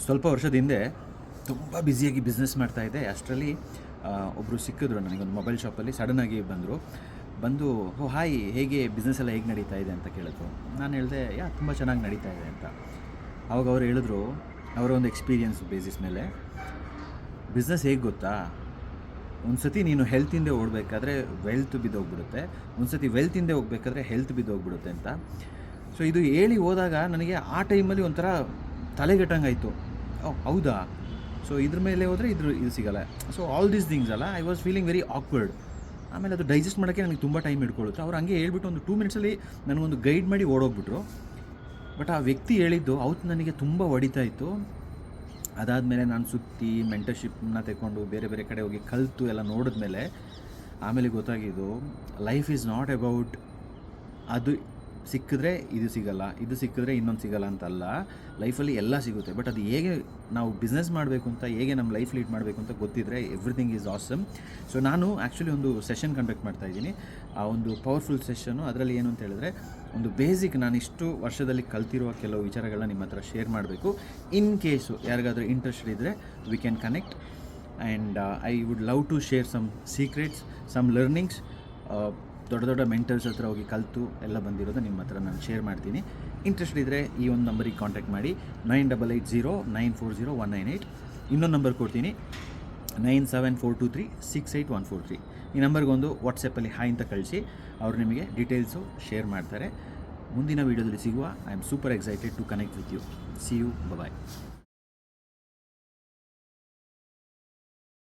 ಸ್ವಲ್ಪ ವರ್ಷದ ಹಿಂದೆ ತುಂಬ ಬ್ಯುಸಿಯಾಗಿ ಬಿಸ್ನೆಸ್ ಮಾಡ್ತಾಯಿದ್ದೆ. ಅಷ್ಟರಲ್ಲಿ ಒಬ್ಬರು ಸಿಕ್ಕಿದ್ರು ನನಗೊಂದು ಮೊಬೈಲ್ ಶಾಪಲ್ಲಿ. ಸಡನ್ನಾಗಿ ಬಂದು ಓ ಹಾಯ್, ಹೇಗೆ ಬಿಸ್ನೆಸ್ ಎಲ್ಲ ಹೇಗೆ ನಡೀತಾ ಇದೆ ಅಂತ ಕೇಳಿದ್ರು. ನಾನು ಹೇಳಿದೆ ತುಂಬ ಚೆನ್ನಾಗಿ ನಡೀತಾ ಇದೆ ಅಂತ. ಆವಾಗ ಅವ್ರು ಹೇಳಿದ್ರು, ಅವರ ಒಂದು ಎಕ್ಸ್ಪೀರಿಯನ್ಸ್ ಬೇಸಿಸ್ ಮೇಲೆ, ಬಿಸ್ನೆಸ್ ಹೇಗೆ ಗೊತ್ತಾ, ಒಂದು ಸತಿ ನೀನು ಹೆಲ್ತಿಂದೆ ಓಡಬೇಕಾದ್ರೆ ವೆಲ್ತ್ ಬಿದ್ದೋಗ್ಬಿಡುತ್ತೆ, ಒಂದು ಸತಿ ವೆಲ್ತಿಂದೆ ಹೋಗ್ಬೇಕಾದ್ರೆ ಹೆಲ್ತ್ ಬಿದ್ದೋಗ್ಬಿಡುತ್ತೆ ಅಂತ. ಸೊ ಇದು ಹೇಳಿ ಹೋದಾಗ ನನಗೆ ಆ ಟೈಮಲ್ಲಿ ಒಂಥರ ತಲೆಗೆಟ್ಟಂಗಾಯಿತು. ಹೌದಾ, ಸೊ ಇದ್ರ ಮೇಲೆ ಹೋದರೆ ಇದು ಸಿಗಲ್ಲ. ಸೊ ಆಲ್ ದೀಸ್ ಥಿಂಗ್ಸ್ ಅಲ್ಲ, I was feeling very awkward. ಆಮೇಲೆ ಅದು ಡೈಜೆಸ್ಟ್ ಮಾಡೋಕ್ಕೆ ನನಗೆ ತುಂಬ ಟೈಮ್ ಹಿಡ್ಕೊಳ್ಳುತ್ತೆ. ಅವ್ರು ಹಂಗೆ ಹೇಳ್ಬಿಟ್ಟು ಒಂದು 2 ಮಿನಿಟ್ಸಲ್ಲಿ ನನಗೊಂದು ಗೈಡ್ ಮಾಡಿ ಓಡೋಗ್ಬಿಟ್ರು. ಬಟ್ ಆ ವ್ಯಕ್ತಿ ಹೇಳಿದ್ದು ಅವತ್ತು ನನಗೆ ತುಂಬ ಹೊಡಿತಾ ಇತ್ತು. ಅದಾದಮೇಲೆ ನಾನು ಸುತ್ತಿ ಮೆಂಟರ್ಶಿಪ್ನ ತೆಗೊಂಡು ಬೇರೆ ಬೇರೆ ಕಡೆ ಹೋಗಿ ಕಲಿತು ಎಲ್ಲ ನೋಡಿದ್ಮೇಲೆ ಆಮೇಲೆ ಗೊತ್ತಾಗಿದ್ದು, ಲೈಫ್ ಈಸ್ ನಾಟ್ ಅಬೌಟ್ ಅದು ಸಿಕ್ಕಿದ್ರೆ ಇದು ಸಿಗಲ್ಲ, ಇದು ಸಿಕ್ಕಿದ್ರೆ ಇನ್ನೊಂದು ಸಿಗಲ್ಲ ಅಂತಲ್ಲ. ಲೈಫಲ್ಲಿ ಎಲ್ಲ ಸಿಗುತ್ತೆ. ಬಟ್ ಅದು ಹೇಗೆ ನಾವು ಬಿಸ್ನೆಸ್ ಮಾಡಬೇಕು ಅಂತ, ಹೇಗೆ ನಮ್ಮ ಲೈಫ್ ಲೀಡ್ ಮಾಡಬೇಕು ಅಂತ ಗೊತ್ತಿದ್ದರೆ ಎವ್ರಿಥಿಂಗ್ ಈಸ್ ಆಸಮ್. ಸೊ ನಾನು ಆ್ಯಕ್ಚುಲಿ ಒಂದು ಸೆಷನ್ ಕಂಡಕ್ಟ್ ಮಾಡ್ತಾಯಿದ್ದೀನಿ. ಆ ಒಂದು ಪವರ್ಫುಲ್ ಸೆಷನ್ನು. ಅದರಲ್ಲಿ ಏನು ಅಂತ ಹೇಳಿದ್ರೆ, ಒಂದು ಬೇಸಿಕ್ ನಾನು ಇಷ್ಟು ವರ್ಷದಲ್ಲಿ ಕಲ್ತಿರುವ ಕೆಲವು ವಿಚಾರಗಳನ್ನ ನಿಮ್ಮ ಹತ್ರ ಶೇರ್ ಮಾಡಬೇಕು. ಇನ್ ಕೇಸು ಯಾರಿಗಾದರೂ ಇಂಟ್ರೆಸ್ಟ್ ಇದ್ದರೆ we can connect. And I would love to share some secrets, some learnings. ದೊಡ್ಡ ಮೆಂಟರ್ಸ್ ಹತ್ರ ಹೋಗಿ ಕಲಿತು ಎಲ್ಲ ಬಂದಿರೋದು ನಿಮ್ಮ ಹತ್ರ ನಾನು ಶೇರ್ ಮಾಡ್ತೀನಿ. ಇಂಟ್ರೆಸ್ಟ್ ಇದ್ದರೆ ಈ ಒಂದು ನಂಬರಿಗೆ ಕಾಂಟ್ಯಾಕ್ಟ್ ಮಾಡಿ, 9880940198. ಇನ್ನೊಂದು ನಂಬರ್ ಕೊಡ್ತೀನಿ, 9742368143. ಈ ನಂಬರ್ಗೊಂದು ವಾಟ್ಸಪ್ಪಲ್ಲಿ ಹಾಯ್ ಅಂತ ಕಳಿಸಿ, ಅವರು ನಿಮಗೆ ಡೀಟೇಲ್ಸು ಶೇರ್ ಮಾಡ್ತಾರೆ. ಮುಂದಿನ ವೀಡಿಯೋದಲ್ಲಿ ಸಿಗುವ. I am super excited to connect with you. See you, bye.